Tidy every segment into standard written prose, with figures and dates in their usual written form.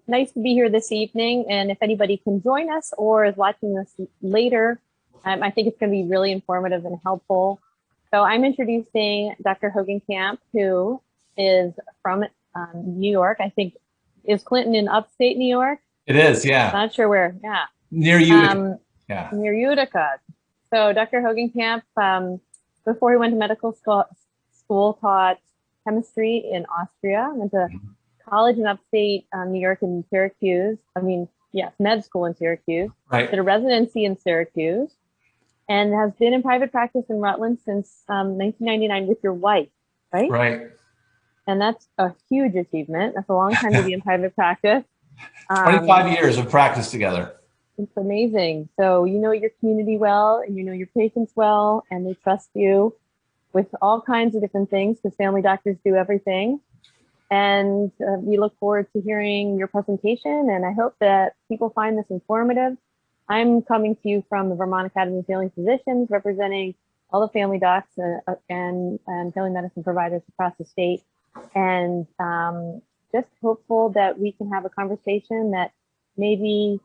Nice to be here this evening. And if anybody can join us or is watching this later, I think it's going to be really informative and helpful. So I'm introducing Dr. Hogenkamp, who is from New York. I think, is Clinton in upstate New York? It is, yeah. Not sure where, yeah. Near Utica. Yeah. Near Utica. So Dr. Hogenkamp, before he went to medical school, taught chemistry in Austria, went to college in upstate New York in Syracuse. Med school in Syracuse. Right. Did a residency in Syracuse, and has been in private practice in Rutland since 1999 with your wife, right? Right. And that's a huge achievement. That's a long time to be in private practice. 25 years of practice together. It's amazing. So you know your community well, and you know your patients well, and they trust you with all kinds of different things, because family doctors do everything. And we look forward to hearing your presentation, and I hope that people find this informative. I'm coming to you from the Vermont Academy of Family Physicians, representing all the family docs and family medicine providers across the state. And just hopeful that we can have a conversation that maybe,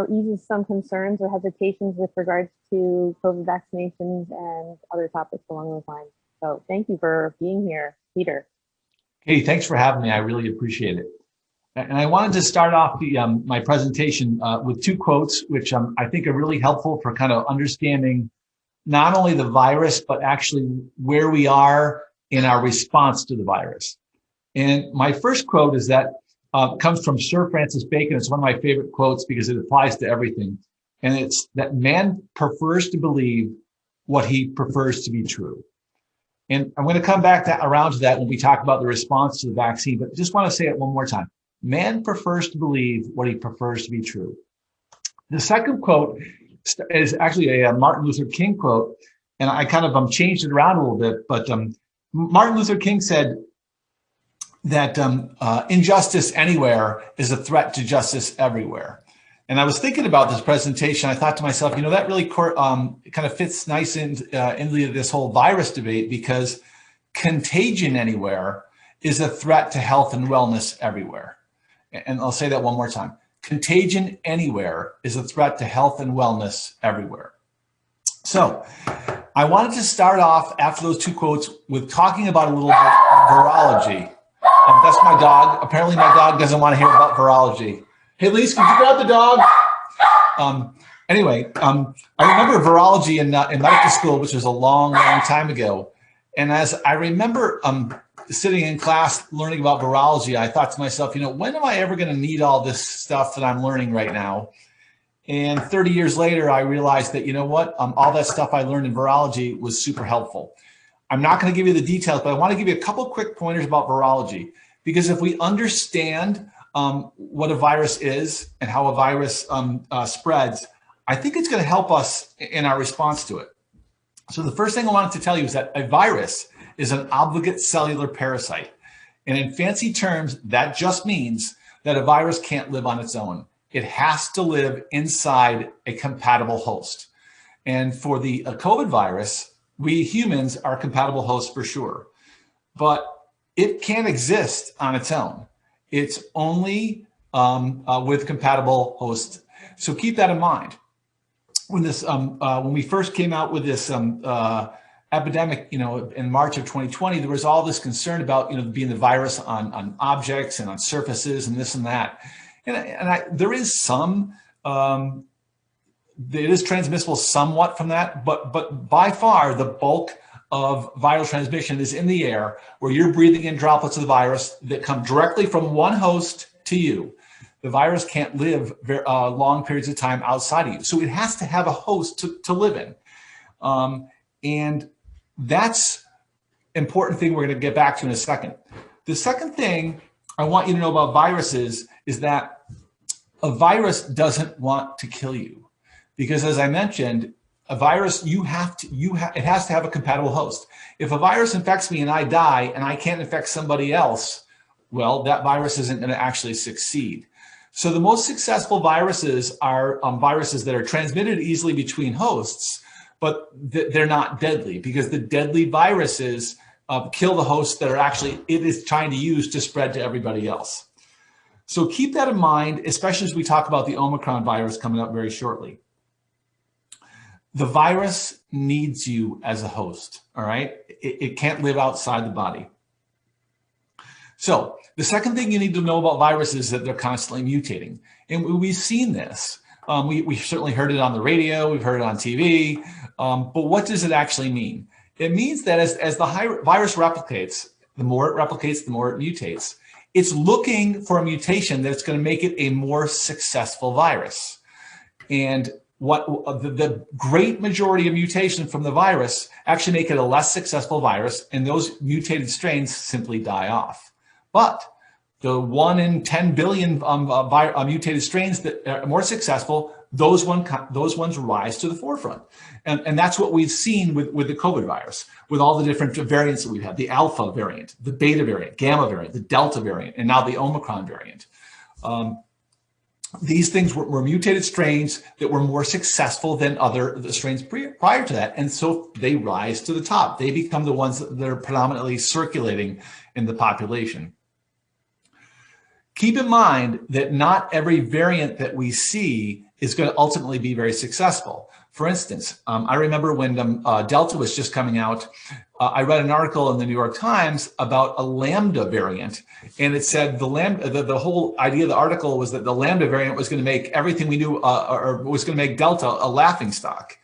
eases some concerns or hesitations with regards to COVID vaccinations and other topics along those lines. So thank you for being here, Peter. Hey, thanks for having me. I really appreciate it. And I wanted to start off my presentation with two quotes, which I think are really helpful for kind of understanding not only the virus, but actually where we are in our response to the virus. And my first quote is that comes from Sir Francis Bacon. It's one of my favorite quotes because it applies to everything. And it's that man prefers to believe what he prefers to be true. And I'm going to come back around to that when we talk about the response to the vaccine, but just want to say it one more time. Man prefers to believe what he prefers to be true. The second quote is actually a Martin Luther King quote, and I kind of changed it around a little bit, but Martin Luther King said that injustice anywhere is a threat to justice everywhere. And I was thinking about this presentation. I thought to myself, that really kind of fits nice into this whole virus debate, because contagion anywhere is a threat to health and wellness everywhere. And I'll say that one more time. Contagion anywhere is a threat to health and wellness everywhere. So I wanted to start off after those two quotes with talking about a little bit of virology. That's my dog. Apparently my dog doesn't want to hear about virology. Hey, Lise, could you grab the dog? Anyway, I remember virology in medical school, which was a long, long time ago. And as I remember sitting in class learning about virology, I thought to myself, when am I ever going to need all this stuff that I'm learning right now? And 30 years later, I realized that, all that stuff I learned in virology was super helpful. I'm not going to give you the details, but I want to give you a couple quick pointers about virology, because if we understand what a virus is and how a virus spreads, I think it's going to help us in our response to it. So the first thing I wanted to tell you is that a virus is an obligate cellular parasite. And in fancy terms, that just means that a virus can't live on its own. It has to live inside a compatible host. And for the COVID virus, we humans are compatible hosts for sure, but it can't exist on its own. It's only with compatible hosts. So keep that in mind. When we first came out with this epidemic, in March of 2020, there was all this concern about, being the virus on objects and on surfaces and this and that. And there is some, it is transmissible somewhat from that, but by far the bulk of viral transmission is in the air, where you're breathing in droplets of the virus that come directly from one host to you. The virus can't live long periods of time outside of you. So it has to have a host to live in. And that's an important thing we're going to get back to in a second. The second thing I want you to know about viruses is that a virus doesn't want to kill you, because as I mentioned, a virus, it has to have a compatible host. If a virus infects me and I die and I can't infect somebody else, well, that virus isn't going to actually succeed. So the most successful viruses are viruses that are transmitted easily between hosts, but they're not deadly, because the deadly viruses kill the hosts that it is trying to use to spread to everybody else. So keep that in mind, especially as we talk about the Omicron virus coming up very shortly. The virus needs you as a host, all right? It can't live outside the body. So the second thing you need to know about viruses is that they're constantly mutating. And we've seen this. We certainly heard it on the radio, we've heard it on TV, but what does it actually mean? It means that as the virus replicates, the more it replicates, the more it mutates. It's looking for a mutation that's going to make it a more successful virus. And what the great majority of mutations from the virus actually make it a less successful virus, and those mutated strains simply die off. But the 1 in 10 billion mutated strains that are more successful, those ones rise to the forefront. And that's what we've seen with the COVID virus, with all the different variants that we've had, the alpha variant, the beta variant, gamma variant, the delta variant, and now the Omicron variant. These things were mutated strains that were more successful than the strains prior to that. And so they rise to the top. They become the ones that are predominantly circulating in the population. Keep in mind that not every variant that we see is going to ultimately be very successful. For instance, I remember when Delta was just coming out, I read an article in the New York Times about a Lambda variant, and it said the whole idea of the article was that the Lambda variant was going to make everything we knew, or was going to make Delta a laughingstock,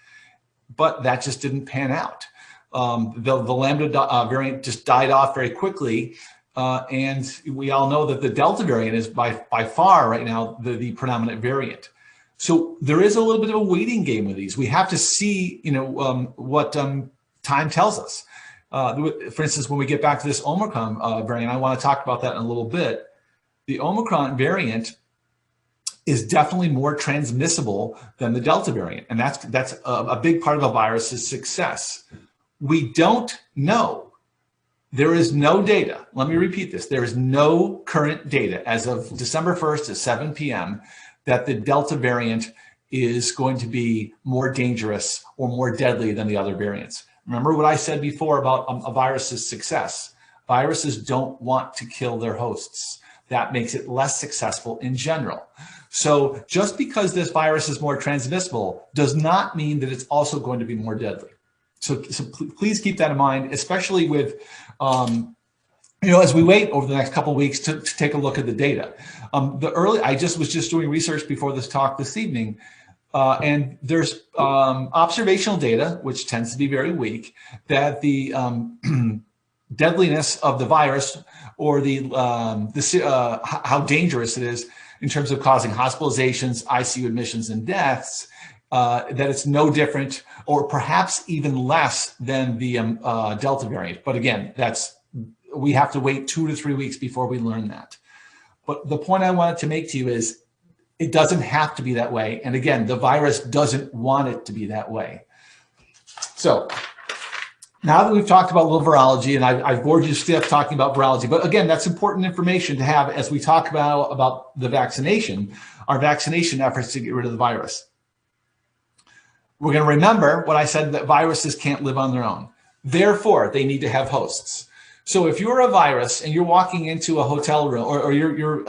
but that just didn't pan out. The Lambda variant just died off very quickly, and we all know that the Delta variant is by far right now the predominant variant. So there is a little bit of a waiting game with these. We have to see, what time tells us. For instance, when we get back to this Omicron variant, I want to talk about that in a little bit. The Omicron variant is definitely more transmissible than the Delta variant, and that's a big part of a virus's success. We don't know. There is no data. Let me repeat this. There is no current data as of December 1st at 7 p.m. that the Delta variant is going to be more dangerous or more deadly than the other variants. Remember what I said before about a virus's success. Viruses don't want to kill their hosts. That makes it less successful in general. So just because this virus is more transmissible does not mean that it's also going to be more deadly. So please keep that in mind, especially with as we wait over the next couple of weeks to take a look at the data. I was just doing research before this talk this evening, and there's observational data, which tends to be very weak, that the deadliness of the virus or how dangerous it is in terms of causing hospitalizations, ICU admissions, and deaths, that it's no different or perhaps even less than the Delta variant. But again, we have to wait 2 to 3 weeks before we learn that. But the point I wanted to make to you is it doesn't have to be that way. And again, the virus doesn't want it to be that way. So now that we've talked about a little virology, and I've bored you stiff talking about virology, but again, that's important information to have as we talk about the vaccination, our vaccination efforts to get rid of the virus. We're going to remember what I said, that viruses can't live on their own. Therefore, they need to have hosts. So if you're a virus and you're walking into a hotel room, or you're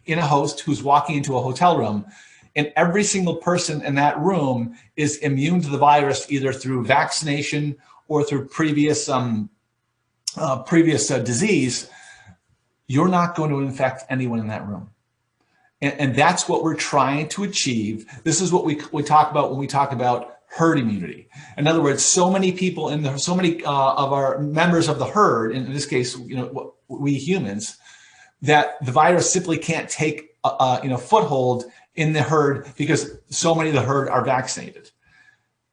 in a host who's walking into a hotel room, and every single person in that room is immune to the virus either through vaccination or through previous disease, you're not going to infect anyone in that room. And that's what we're trying to achieve. This is what we talk about when we talk about herd immunity. In other words, so many people so many of our members of the herd, in this case, we humans, that the virus simply can't take foothold in the herd because so many of the herd are vaccinated.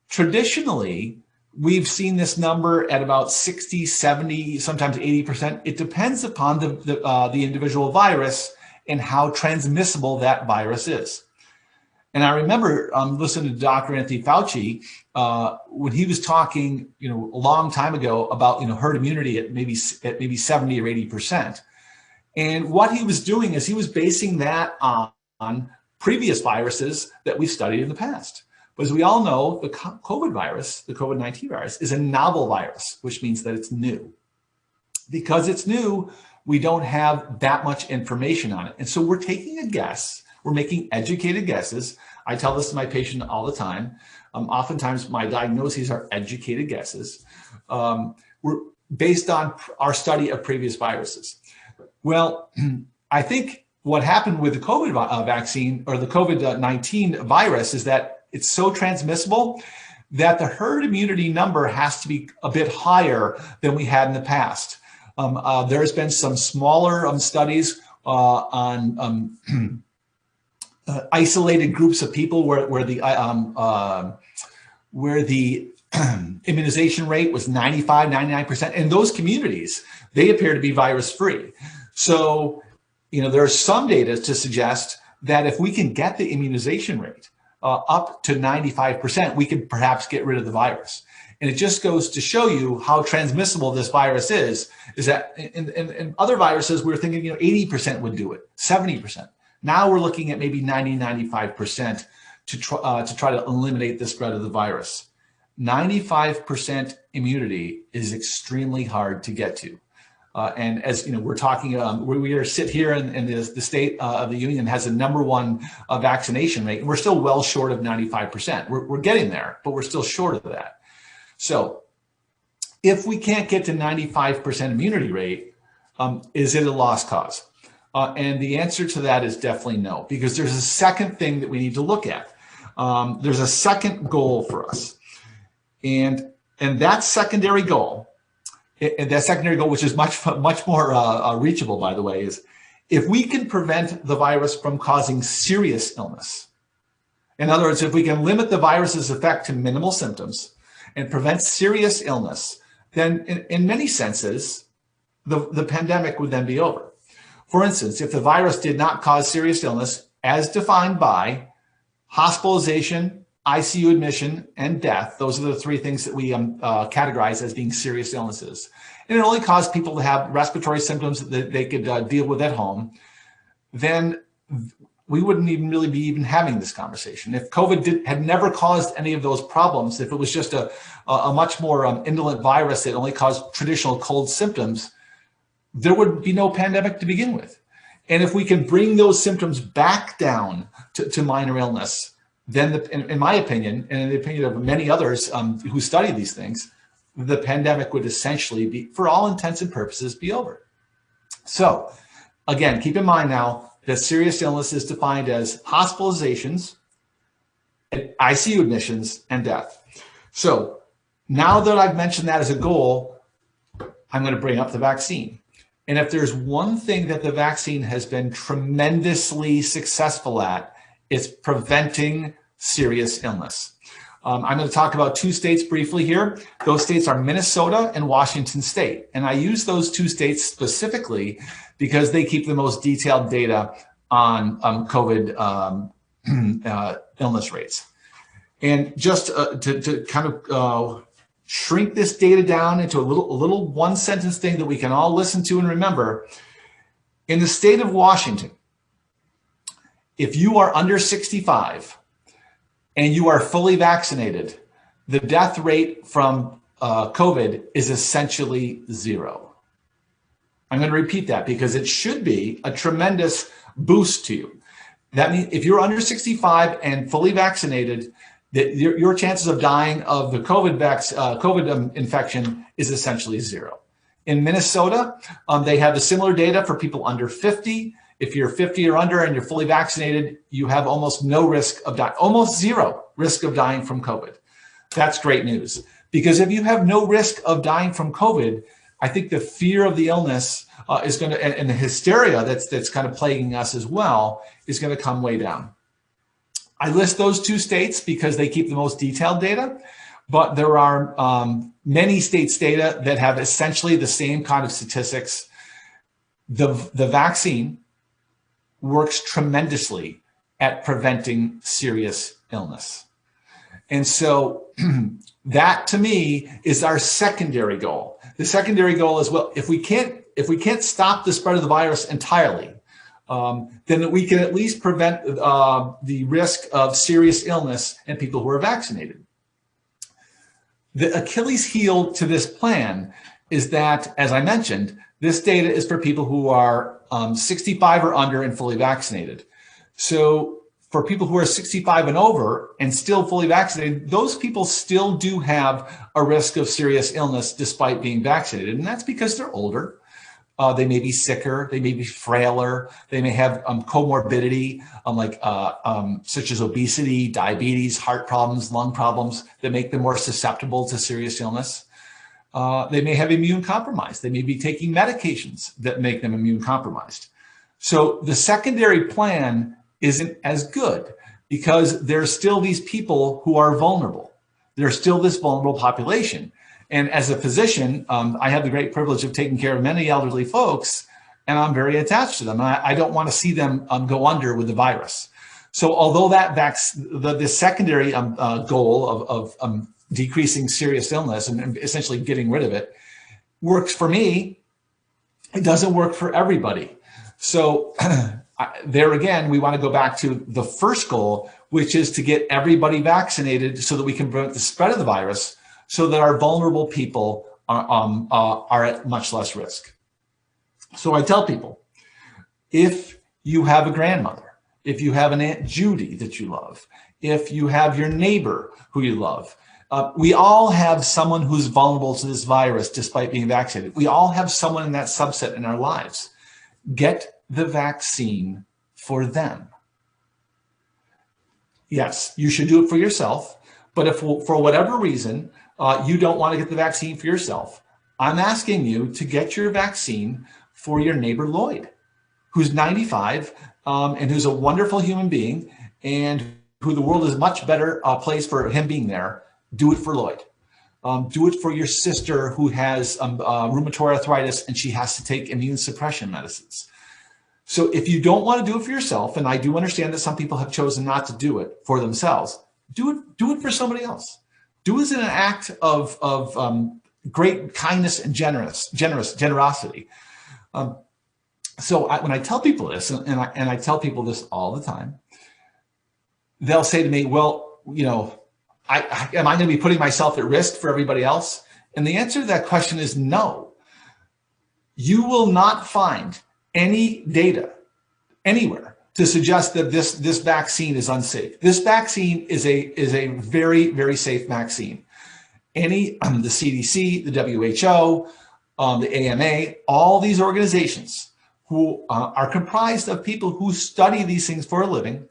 Traditionally, we've seen this number at about 60, 70, sometimes 80%. It depends upon the individual virus and how transmissible that virus is. And I remember listening to Dr. Anthony Fauci when he was talking, a long time ago about herd immunity at maybe 70 or 80%. And what he was doing is he was basing that on previous viruses that we've studied in the past. But as we all know, the COVID virus, the COVID-19 virus, is a novel virus, which means that it's new. Because it's new, we don't have that much information on it. And so we're taking a guess. We're making educated guesses. I tell this to my patient all the time. Oftentimes my diagnoses are educated guesses. We're based on our study of previous viruses. Well, I think what happened with the COVID vaccine or the COVID-19 virus is that it's so transmissible that the herd immunity number has to be a bit higher than we had in the past. There's been some smaller studies on isolated groups of people where the immunization rate was 95, 99%. In those communities, they appear to be virus-free. So, there are some data to suggest that if we can get the immunization rate up to 95%, we can perhaps get rid of the virus. And it just goes to show you how transmissible this virus is that in other viruses, we were thinking, 80% would do it, 70%. Now we're looking at maybe 90, 95% to try to eliminate the spread of the virus. 95% immunity is extremely hard to get to. And as we're talking, we are sit here in the state of the union has the #1 vaccination rate, and we're still well short of 95%. We're getting there, but we're still short of that. So if we can't get to 95% immunity rate, is it a lost cause? And the answer to that is definitely no, because there's a second thing that we need to look at. There's a second goal for us. And that secondary goal, which is much more reachable, by the way, is if we can prevent the virus from causing serious illness. In other words, if we can limit the virus's effect to minimal symptoms and prevent serious illness, then in many senses, the pandemic would then be over. For instance, if the virus did not cause serious illness, as defined by hospitalization, ICU admission, and death, those are the three things that we categorize as being serious illnesses. And it only caused people to have respiratory symptoms that they could deal with at home, then we wouldn't even really be even having this conversation. If COVID had never caused any of those problems, if it was just a much more indolent virus that only caused traditional cold symptoms, there would be no pandemic to begin with. And if we can bring those symptoms back down to minor illness, then in my opinion, and in the opinion of many others who study these things, the pandemic would essentially be, for all intents and purposes, be over. So again, keep in mind now that serious illness is defined as hospitalizations, ICU admissions, and death. So now that I've mentioned that as a goal, I'm going to bring up the vaccine. And if there's one thing that the vaccine has been tremendously successful at, it's preventing serious illness. I'm going to talk about two states briefly here. Those states are Minnesota and Washington State. And I use those two states specifically because they keep the most detailed data on COVID illness rates. And just to kind of shrink this data down into a little one-sentence thing that we can all listen to and remember, in the state of Washington, if you are under 65 and you are fully vaccinated, the death rate from COVID is essentially 0. I'm going to repeat that because it should be a tremendous boost to you. That means if you're under 65 and fully vaccinated, your chances of dying of the COVID infection is essentially 0. In Minnesota, they have the similar data for people under 50. If you're 50 or under and you're fully vaccinated, you have almost no risk of dying, almost 0 risk of dying from COVID. That's great news, because if you have no risk of dying from COVID, I think the fear of the illness is going to, and the hysteria that's kind of plaguing us as well, is going to come way down. I list those two states because they keep the most detailed data, but there are many states' data that have essentially the same kind of statistics. The vaccine works tremendously at preventing serious illness. And so that to me is our secondary goal. The secondary goal is, well, if we can't stop the spread of the virus entirely, then we can at least prevent the risk of serious illness in people who are vaccinated. The Achilles heel to this plan is that, as I mentioned, This data is for people who are 65 or under and fully vaccinated. So for people who are 65 and over and still fully vaccinated, those people still do have a risk of serious illness despite being vaccinated. And that's because they're older. They may be sicker, they may be frailer, they may have comorbidity such as obesity, diabetes, heart problems, lung problems that make them more susceptible to serious illness. They may have immune compromise. They may be taking medications that make them immune compromised. So the secondary plan isn't as good because there's still these people who are vulnerable. There's still this vulnerable population. And as a physician, I have the great privilege of taking care of many elderly folks, and I'm very attached to them. I don't want to see them go under with the virus. So although the secondary goal of decreasing serious illness and essentially getting rid of it works for me, it doesn't work for everybody. So there again, we want to go back to the first goal, which is to get everybody vaccinated so that we can prevent the spread of the virus, so that our vulnerable people are at much less risk. So I tell people, if you have a grandmother, if you have an Aunt Judy that you love, if you have your neighbor who you love, we all have someone who's vulnerable to this virus despite being vaccinated. We all have someone in that subset in our lives. Get the vaccine for them. Yes, you should do it for yourself, but if for whatever reason you don't want to get the vaccine for yourself, I'm asking you to get your vaccine for your neighbor Lloyd, who's 95 and who's a wonderful human being and who the world is much better place for him being there. Do it for Lloyd. Do it for your sister who has rheumatoid arthritis and she has to take immune suppression medicines. So if you don't want to do it for yourself, and I do understand that some people have chosen not to do it for themselves, do it for somebody else. Do it as an act of great kindness and generosity. So when I tell people this, and I tell people this all the time, they'll say to me, well, you know, am I going to be putting myself at risk for everybody else? And the answer to that question is no. You will not find any data anywhere to suggest that this vaccine is unsafe. This vaccine is a very, very safe vaccine. The CDC, the WHO, the AMA, all these organizations who are comprised of people who study these things for a living,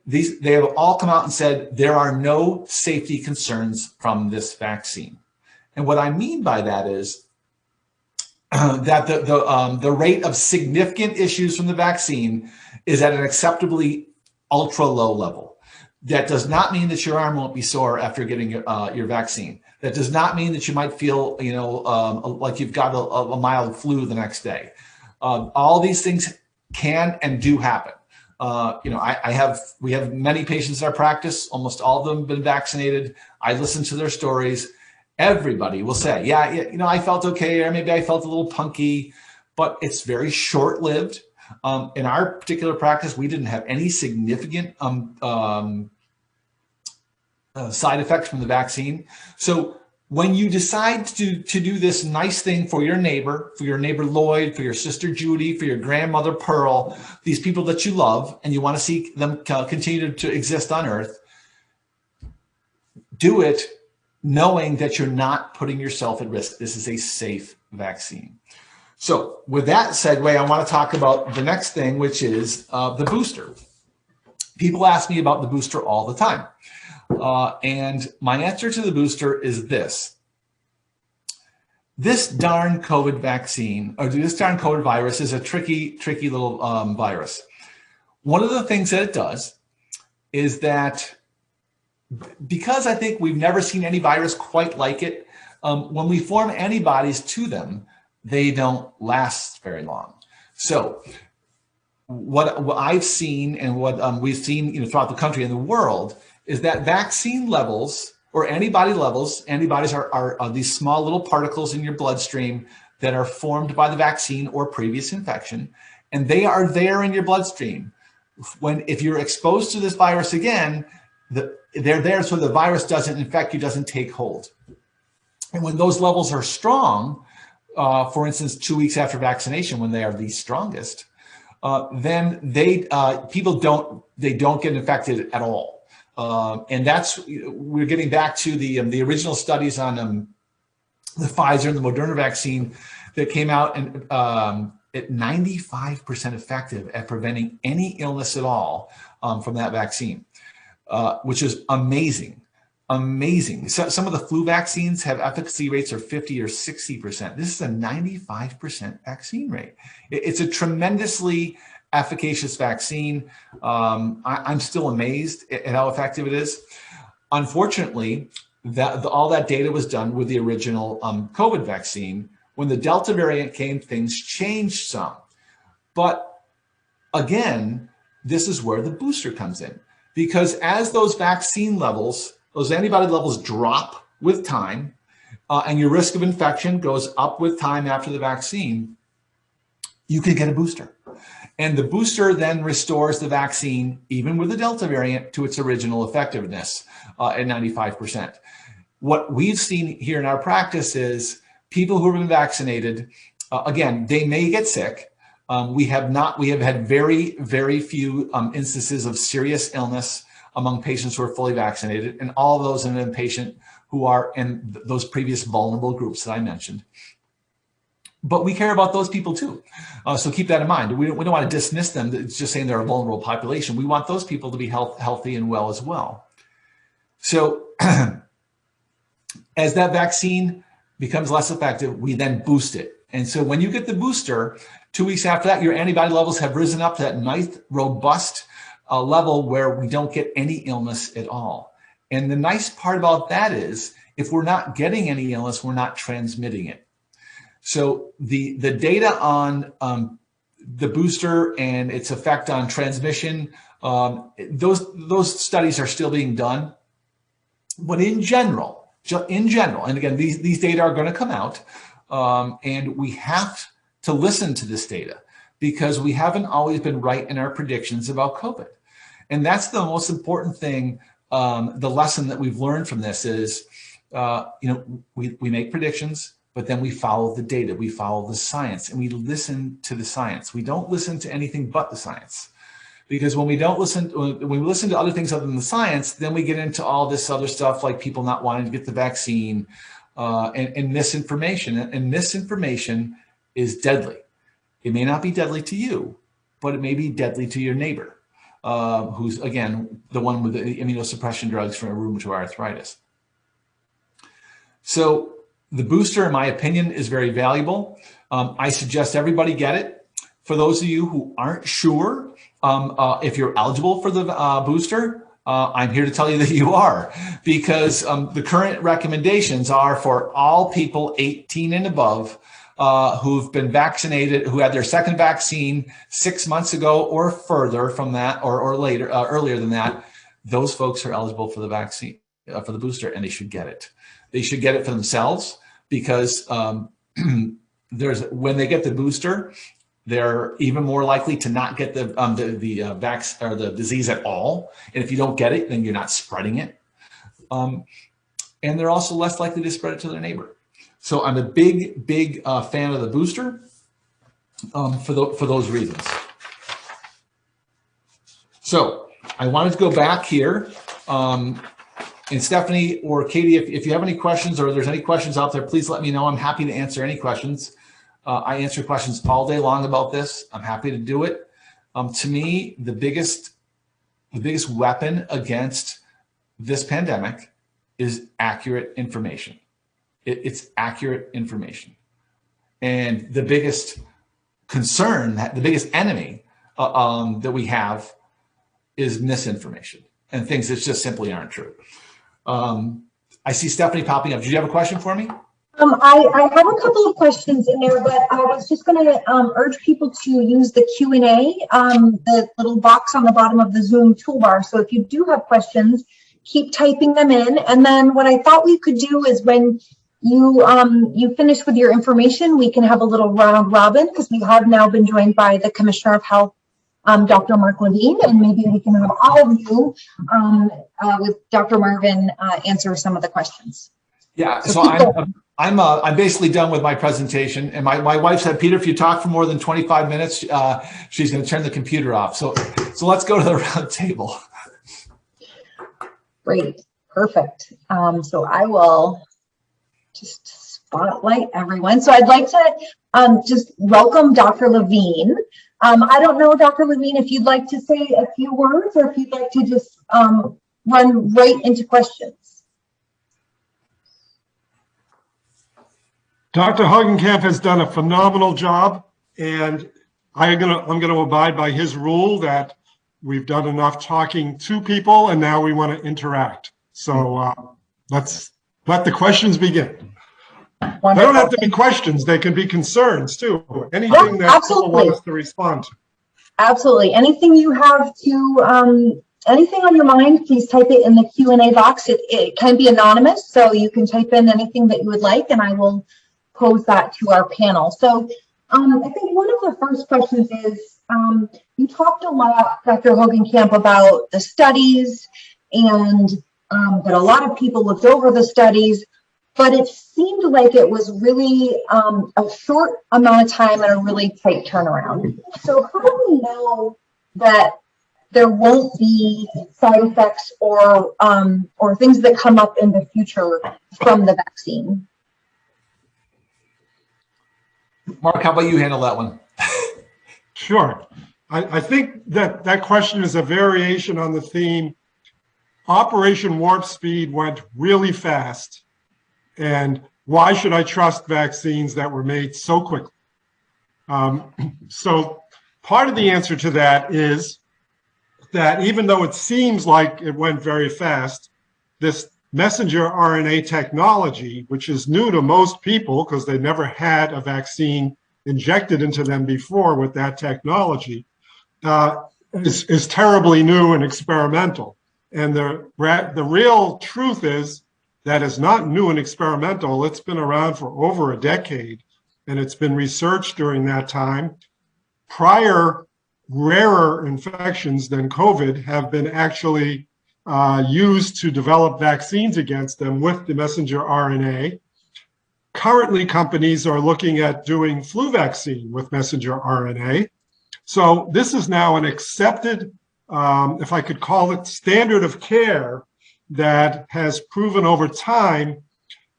they have all come out and said there are no safety concerns from this vaccine. And what I mean by that is that the rate of significant issues from the vaccine is at an acceptably ultra low level. That does not mean that your arm won't be sore after getting your vaccine. That does not mean that you might feel, like you've got a mild flu the next day. All these things can and do happen. We have many patients in our practice. Almost all of them have been vaccinated. I listen to their stories. Everybody will say, yeah, I felt okay, or maybe I felt a little punky, but it's very short-lived. In our particular practice, we didn't have any significant side effects from the vaccine. So when you decide to do this nice thing for your neighbor Lloyd, for your sister Judy, for your grandmother Pearl, these people that you love, and you want to see them continue to exist on Earth, do it knowing that you're not putting yourself at risk. This is a safe vaccine. So with that segue, I want to talk about the next thing, which is the booster. People ask me about the booster all the time. And my answer to the booster is this. This darn COVID vaccine, or this darn COVID virus, is a tricky little virus. One of the things that it does is that, because I think we've never seen any virus quite like it, when we form antibodies to them, they don't last very long. So what I've seen and what we've seen throughout the country and the world is that vaccine levels or antibody levels, antibodies are these small little particles in your bloodstream that are formed by the vaccine or previous infection, and they are there in your bloodstream. If you're exposed to this virus again, they're there so the virus doesn't infect you, doesn't take hold. And when those levels are strong, for instance, 2 weeks after vaccination, when they are the strongest, then people don't get infected at all. And we're getting back to the original studies on the Pfizer and the Moderna vaccine that came out and at 95% effective at preventing any illness at all from that vaccine, which is amazing. Amazing. So some of the flu vaccines have efficacy rates of 50 or 60%. This is a 95% vaccine rate. It's a tremendously efficacious vaccine. I'm still amazed at how effective it is. Unfortunately, all that data was done with the original COVID vaccine. When the Delta variant came, things changed some. But again, this is where the booster comes in, because as those vaccine levels, those antibody levels drop with time, and your risk of infection goes up with time after the vaccine, you can get a booster. And the booster then restores the vaccine, even with the Delta variant, to its original effectiveness at 95%. What we've seen here in our practice is people who have been vaccinated, again, they may get sick. We have had very, very few instances of serious illness among patients who are fully vaccinated, and all of those in a patient who are in those previous vulnerable groups that I mentioned. But we care about those people too. So keep that in mind. We don't want to dismiss them. It's just saying they're a vulnerable population. We want those people to be healthy and well as well. So as that vaccine becomes less effective, we then boost it. And so when you get the booster, 2 weeks after that, your antibody levels have risen up to that nice, robust level where we don't get any illness at all. And the nice part about that is, if we're not getting any illness, we're not transmitting it. So the data on the booster and its effect on transmission, those studies are still being done. But in general, and again, these data are going to come out, and we have to listen to this data, because we haven't always been right in our predictions about COVID. And that's the most important thing. The lesson that we've learned from this is, we make predictions, but then we follow the data, we follow the science, and we listen to the science. We don't listen to anything but the science. Because when we listen to other things other than the science, then we get into all this other stuff, like people not wanting to get the vaccine, and misinformation. And misinformation is deadly. It may not be deadly to you, but it may be deadly to your neighbor, who's, again, the one with the immunosuppression drugs for rheumatoid arthritis. So the booster, in my opinion, is very valuable. I suggest everybody get it. For those of you who aren't sure if you're eligible for the booster, I'm here to tell you that you are, because the current recommendations are for all people 18 and above who've been vaccinated, who had their second vaccine 6 months ago or further from that, or later, earlier than that. Those folks are eligible for the vaccine, for the booster, and they should get it. They should get it for themselves, because when they get the booster, they're even more likely to not get the disease at all. And if you don't get it, then you're not spreading it. And they're also less likely to spread it to their neighbor. So I'm a big fan of the booster for those reasons. So I wanted to go back here. And Stephanie or Katie, if you have any questions, or there's any questions out there, please let me know. I'm happy to answer any questions. I answer questions all day long about this. I'm happy to do it. To me, the biggest weapon against this pandemic is accurate information. It's accurate information. And the biggest concern, the biggest enemy that we have is misinformation and things that just simply aren't true. I see Stephanie popping up. Did you have a question for me? I have a couple of questions in there, but I was just going to urge people to use the Q&A, the little box on the bottom of the Zoom toolbar. So if you do have questions, keep typing them in. And then what I thought we could do is, when you finish with your information, we can have a little round robin, because we have now been joined by the Commissioner of Health, Dr. Mark Levine, and maybe we can have all of you with Dr. Marvin answer some of the questions. Yeah, so I'm basically done with my presentation, and my wife said, Peter, if you talk for more than 25 minutes, she's going to turn the computer off. So let's go to the round table. Great, perfect. So I will just spotlight everyone. So I'd like to just welcome Dr. Levine. I don't know, Dr. Levine, if you'd like to say a few words or if you'd like to just run right into questions. Dr. Hogenkamp has done a phenomenal job, and I'm gonna abide by his rule that we've done enough talking to people, and now we want to interact. So let's let the questions begin. Wonderful. They don't have to be questions; they can be concerns too. Anything that people want us to respond to. Absolutely. Anything you have to, anything on your mind, please type it in the Q&A box. It can be anonymous, so you can type in anything that you would like, and I will pose that to our panel. So I think one of the first questions is, you talked a lot, Dr. Hogenkamp, about the studies and that a lot of people looked over the studies, but it seemed like it was really a short amount of time and a really tight turnaround. So how do we know that there won't be side effects or things that come up in the future from the vaccine? Mark, how about you handle that one? Sure. I think that question is a variation on the theme. Operation Warp Speed went really fast, and why should I trust vaccines that were made so quickly? So part of the answer to that is that even though it seems like it went very fast, this messenger RNA technology, which is new to most people because they never had a vaccine injected into them before with that technology, is terribly new and experimental. And the real truth is that it's not new and experimental. It's been around for over a decade, and it's been researched during that time. Prior rarer infections than COVID have been actually used to develop vaccines against them with the messenger RNA. Currently, companies are looking at doing flu vaccine with messenger RNA. So this is now an accepted, if I could call it, standard of care that has proven over time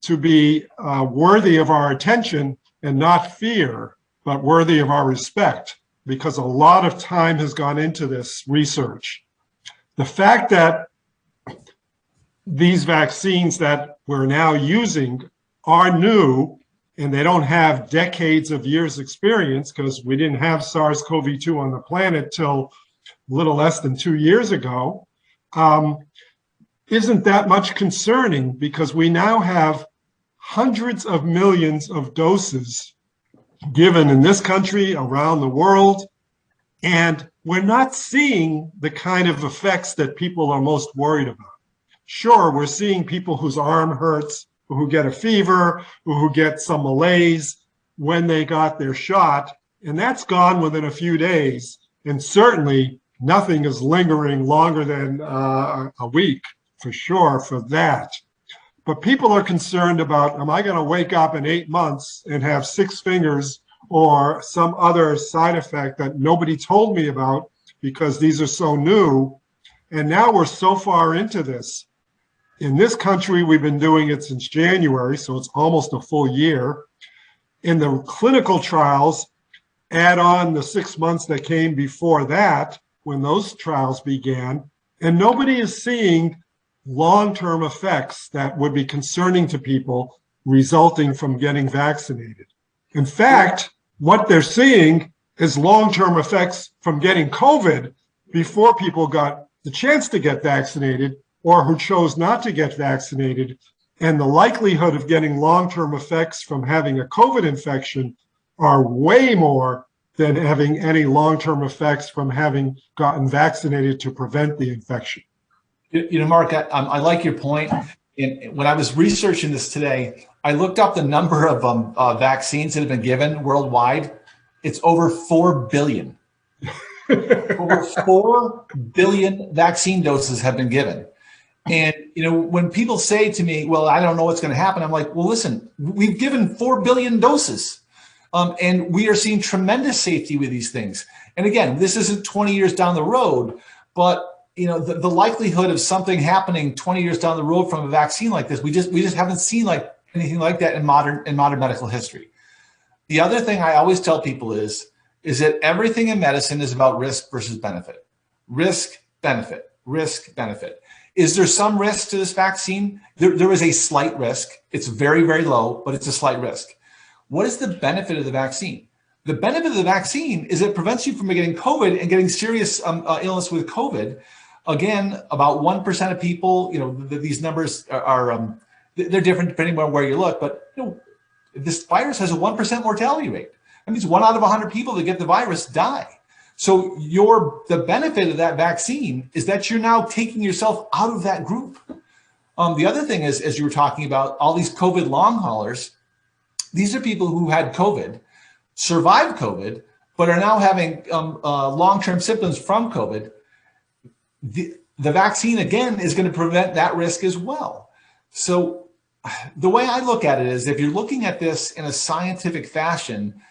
to be worthy of our attention and not fear, but worthy of our respect, because a lot of time has gone into this research. The fact that these vaccines that we're now using are new and they don't have decades of years experience, because we didn't have SARS-CoV-2 on the planet till a little less than 2 years ago, isn't that much concerning, because we now have hundreds of millions of doses given in this country, around the world, and we're not seeing the kind of effects that people are most worried about. Sure, we're seeing people whose arm hurts, who get a fever, who get some malaise when they got their shot, and that's gone within a few days. And certainly nothing is lingering longer than a week, for sure, for that. But people are concerned about, am I going to wake up in 8 months and have 6 fingers or some other side effect that nobody told me about because these are so new? And now we're so far into this. In this country, we've been doing it since January, so it's almost a full year. In the clinical trials, add on the 6 months that came before that, when those trials began, and nobody is seeing long-term effects that would be concerning to people resulting from getting vaccinated. In fact, what they're seeing is long-term effects from getting COVID before people got the chance to get vaccinated or who chose not to get vaccinated. And the likelihood of getting long-term effects from having a COVID infection are way more than having any long-term effects from having gotten vaccinated to prevent the infection. You know, Mark, I like your point. And when I was researching this today, I looked up the number of vaccines that have been given worldwide. It's over 4 billion. Over 4 billion vaccine doses have been given. And, when people say to me, well, I don't know what's going to happen, I'm like, well, listen, we've given 4 billion doses. And we are seeing tremendous safety with these things. And again, this isn't 20 years down the road, but the likelihood of something happening 20 years down the road from a vaccine like this, we just haven't seen like anything like that in modern medical history. The other thing I always tell people is that everything in medicine is about risk versus benefit. Risk, benefit, risk, benefit. Is there some risk to this vaccine? There is a slight risk. It's very, very low, but it's a slight risk. What is the benefit of the vaccine? The benefit of the vaccine is it prevents you from getting COVID and getting serious illness with COVID. Again, about 1% of people, these numbers are they're different depending on where you look, but this virus has a 1% mortality rate. That means 1 out of 100 people that get the virus die. So the benefit of that vaccine is that you're now taking yourself out of that group. The other thing is, as you were talking about, all these COVID long haulers, these are people who had COVID, survived COVID, but are now having long-term symptoms from COVID. The vaccine, again, is going to prevent that risk as well. So the way I look at it is, if you're looking at this in a scientific fashion,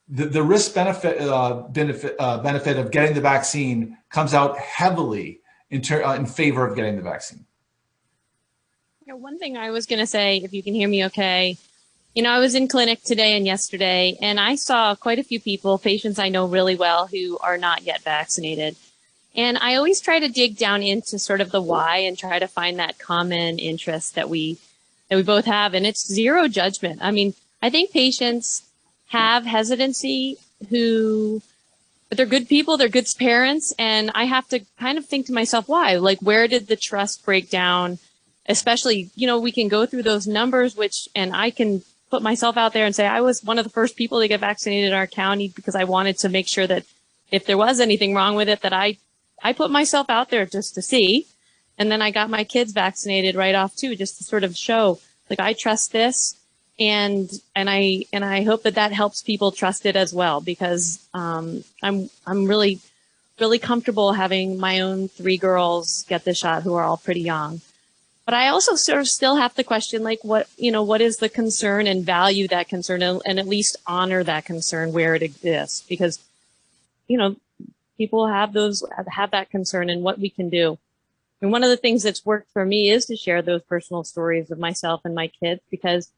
the risk benefit of getting the vaccine comes out heavily in favor of getting the vaccine. One thing I was going to say, if you can hear me okay, I was in clinic today and yesterday, and I saw quite a few people, patients I know really well, who are not yet vaccinated. And I always try to dig down into sort of the why and try to find that common interest that we both have. And it's zero judgment. I mean, I think patients have hesitancy but they're good people, they're good parents. And I have to kind of think to myself, why? Like, where did the trust break down? Especially, we can go through those numbers, and I can put myself out there and say, I was one of the first people to get vaccinated in our county because I wanted to make sure that if there was anything wrong with it, that I put myself out there just to see. And then I got my kids vaccinated right off too, just to sort of show, like, I trust this. And I hope that helps people trust it as well, because I'm really, really comfortable having my own 3 girls get the shot who are all pretty young. But I also sort of still have to question, like, what is the concern, and value that concern, and at least honor that concern where it exists, because, people have that concern, and what we can do. And one of the things that's worked for me is to share those personal stories of myself and my kids, because,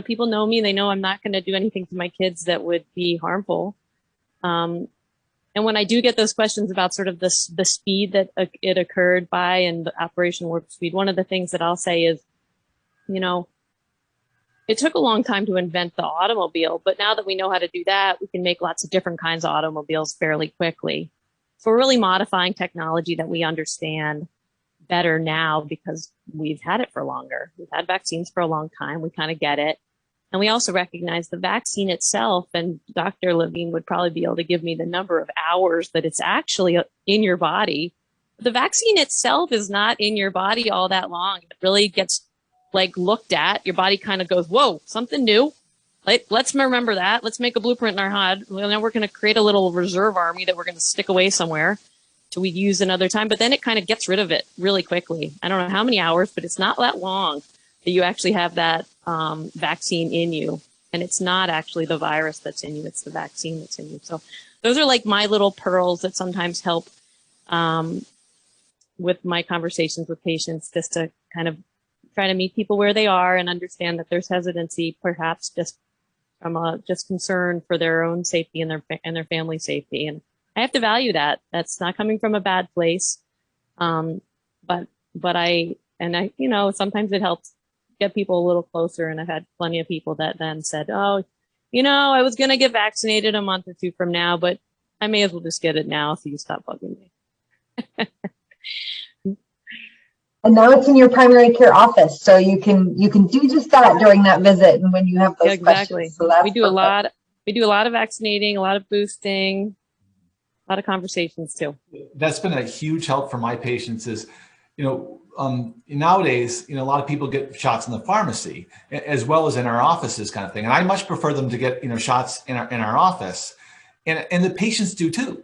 people know me, they know I'm not going to do anything to my kids that would be harmful. And when I do get those questions about sort of the speed that it occurred by, and the Operation Warp Speed, one of the things that I'll say is, it took a long time to invent the automobile, but now that we know how to do that, we can make lots of different kinds of automobiles fairly quickly. So we're really modifying technology that we understand better now because we've had it for longer. We've had vaccines for a long time. We kind of get it. And we also recognize the vaccine itself, and Dr. Levine would probably be able to give me the number of hours that it's actually in your body. The vaccine itself is not in your body all that long. It really gets looked at. Your body kind of goes, whoa, something new. Let's remember that. Let's make a blueprint in our head. Well, now we're going to create a little reserve army that we're going to stick away somewhere till we use another time. But then it kind of gets rid of it really quickly. I don't know how many hours, but it's not that long that you actually have that vaccine in you. And it's not actually the virus that's in you. It's the vaccine that's in you. So those are like my little pearls that sometimes help with my conversations with patients, just to kind of try to meet people where they are and understand that there's hesitancy, perhaps just from just concern for their own safety and their family safety. And I have to value that. That's not coming from a bad place. But I sometimes it helps get people a little closer. And I've had plenty of people that then said, oh, I was going to get vaccinated a month or 2 from now, but I may as well just get it now so you stop bugging me. And now it's in your primary care office, so you can do just that during that visit and when you have those questions. So we do a lot of vaccinating, a lot of boosting, a lot of conversations too. That's been a huge help for my patients. Is nowadays, a lot of people get shots in the pharmacy as well as in our offices, kind of thing. And I much prefer them to get shots in our office, and the patients do too.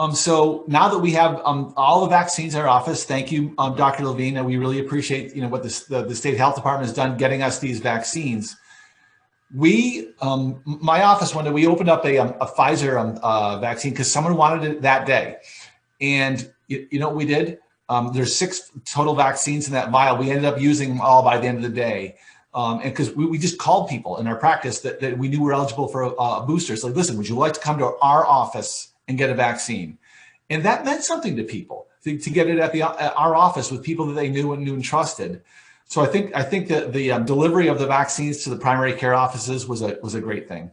So now that we have all the vaccines in our office, thank you, Dr. Levine, and we really appreciate what the state health department has done getting us these vaccines. We, my office, one day we opened up a Pfizer vaccine because someone wanted it that day, and you know what we did? There's 6 total vaccines in that vial. We ended up using them all by the end of the day. And because we just called people in our practice that we knew were eligible for a booster. It's like, listen, would you like to come to our office and get a vaccine? And that meant something to people to get it at our office with people that they knew and trusted. So I think that the delivery of the vaccines to the primary care offices was a great thing.